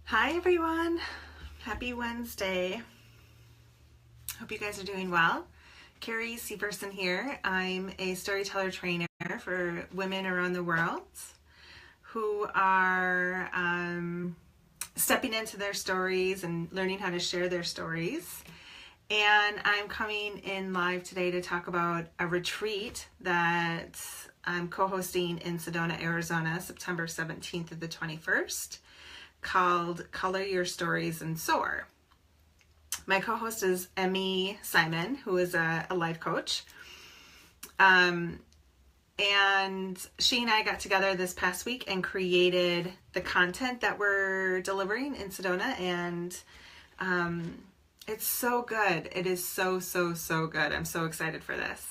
Hi everyone, happy Wednesday. Hope you guys are doing well. Carrie Severson here. I'm a storyteller trainer for women around the world who are stepping into their stories and learning how to share their stories. And I'm coming in live today to talk about a retreat that I'm co-hosting in Sedona, Arizona, September 17th to the 21st. Called Color Your Stories Soar. My co-host is Emmy Simon, who is a life coach. And she and I got together this past week and created the content that we're delivering in Sedona. And it's so good. It is so good. I'm so excited for this.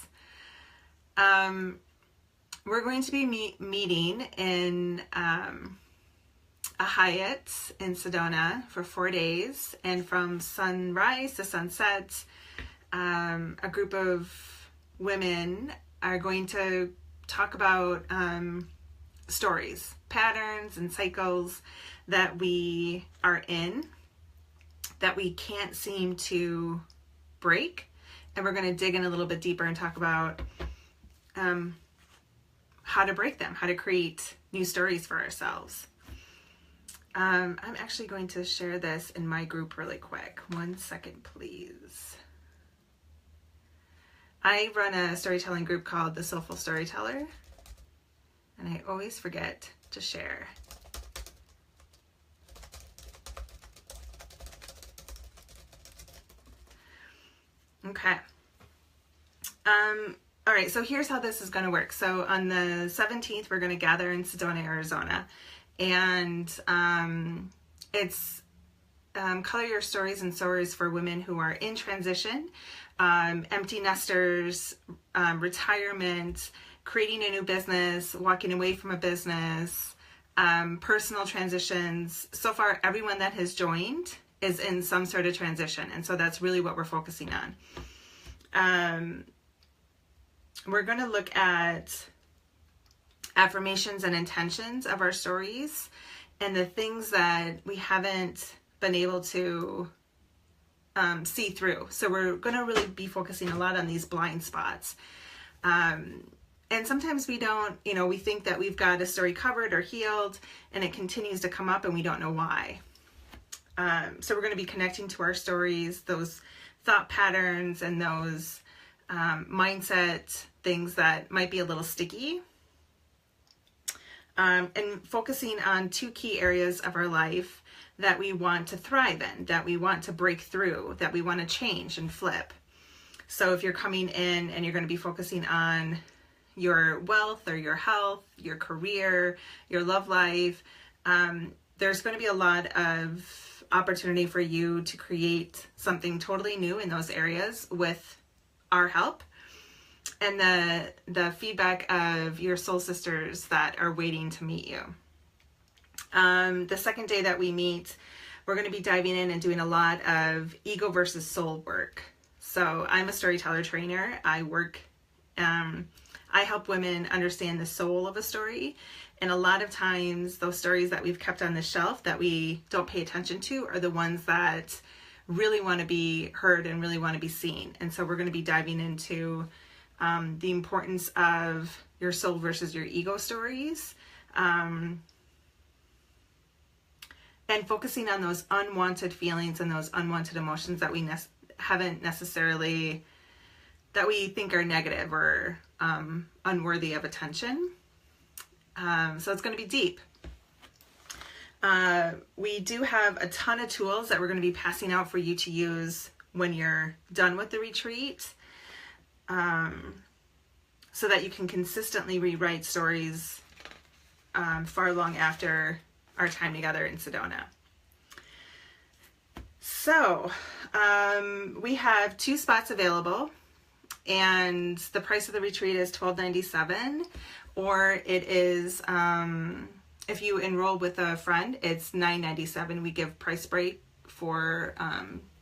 We're going to be meeting in a Hyatt in Sedona for 4 days, and from sunrise to sunset, a group of women are going to talk about stories, patterns, and cycles that we are in that we can't seem to break, and we're going to dig in a little bit deeper and talk about how to break them, how to create new stories for ourselves. I'm actually going to share this in my group really quick. 1 second, please. I run a storytelling group called the Soulful Storyteller, and I always forget to share. Okay. All right, so here's how this is going to work. So on the 17th, we're going to gather in Sedona, Arizona. And it's Color Your Stories Soar for women who are in transition, empty nesters, retirement, creating a new business, walking away from a business, personal transitions. So far, everyone that has joined is in some sort of transition. And so that's really what we're focusing on. We're going to look at affirmations and intentions of our stories and the things that we haven't been able to see through. So we're going to really be focusing a lot on these blind spots. And sometimes we don't, we think that we've got a story covered or healed, and it continues to come up and we don't know why. So we're going to be connecting to our stories, those thought patterns and those mindset things that might be a little sticky. And focusing on 2 key areas of our life that we want to thrive in, that we want to break through, that we want to change and flip. So if you're coming in and you're going to be focusing on your wealth or your health, your career, your love life, there's going to be a lot of opportunity for you to create something totally new in those areas with our help. And the feedback of your soul sisters that are waiting to meet you. The second day that we meet, we're going to be diving in and doing a lot of ego versus soul work. So I'm a storyteller trainer. I help women understand the soul of a story. And a lot of times those stories that we've kept on the shelf that we don't pay attention to are the ones that really want to be heard and really want to be seen. And so we're going to be diving into the importance of your soul versus your ego stories, and focusing on those unwanted feelings and those unwanted emotions that we haven't necessarily, that we think are negative or unworthy of attention. So it's going to be deep. We do have a ton of tools that we're going to be passing out for you to use when you're done with the retreat. So that you can consistently rewrite stories far long after our time together in Sedona. So we have 2 spots available, and the price of the retreat is $12.97, or it is, if you enroll with a friend, it's $9.97. We give price break for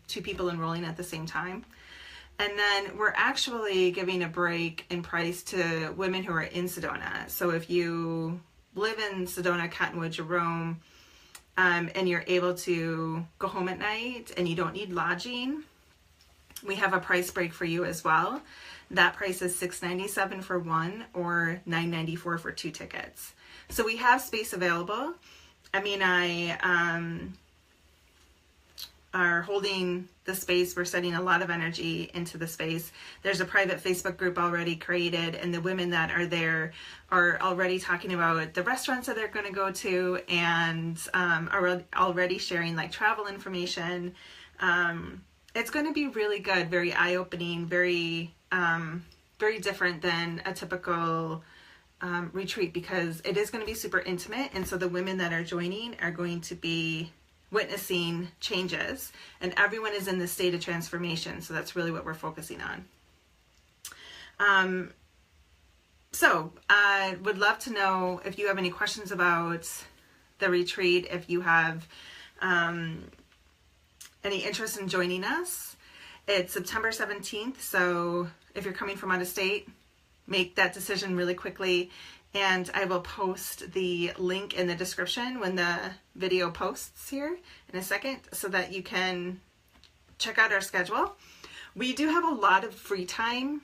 2 people enrolling at the same time. And then we're actually giving a break in price to women who are in Sedona. So if you live in Sedona, Cottonwood, Jerome, and you're able to go home at night and you don't need lodging, we have a price break for you as well. That price is $697 for one or $994 for 2 tickets. So we have space available. Emmy and I are holding the space. We're setting a lot of energy into the space. There's a private Facebook group already created, and the women that are there are already talking about the restaurants that they're going to go to, and are already sharing like travel information. It's going to be really good, very eye-opening, very different than a typical retreat, because it is going to be super intimate, and so the women that are joining are going to be witnessing changes, and everyone is in this state of transformation. So that's really what we're focusing on. So I would love to know if you have any questions about the retreat, if you have any interest in joining us. It's September 17th, so if you're coming from out of state, make that decision really quickly, and I will post the link in the description when the video posts here in a second, so that you can check out our schedule. We do have a lot of free time.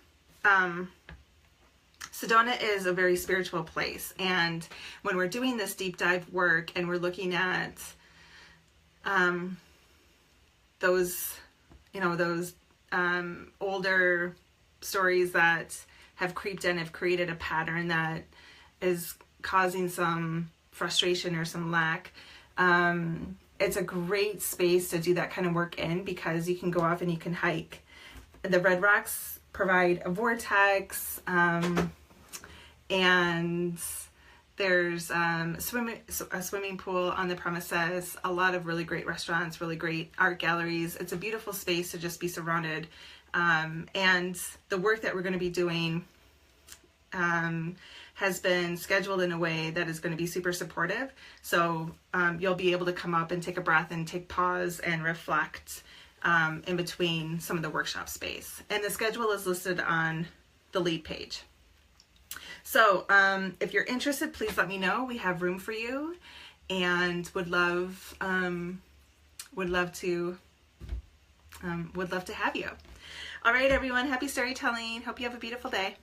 Sedona is a very spiritual place, and when we're doing this deep dive work and we're looking at those older stories that have creeped in, have created a pattern that is causing some frustration or some lack. It's a great space to do that kind of work in, because you can go off and you can hike. The Red Rocks provide a vortex, and there's a swimming pool on the premises, a lot of really great restaurants, really great art galleries. It's a beautiful space to just be surrounded. And the work that we're going to be doing has been scheduled in a way that is going to be super supportive. So you'll be able to come up and take a breath and take pause and reflect in between some of the workshop space. And the schedule is listed on the lead page. So if you're interested, please let me know. We have room for you, and would love to have you. All right, everyone. Happy storytelling. Hope you have a beautiful day.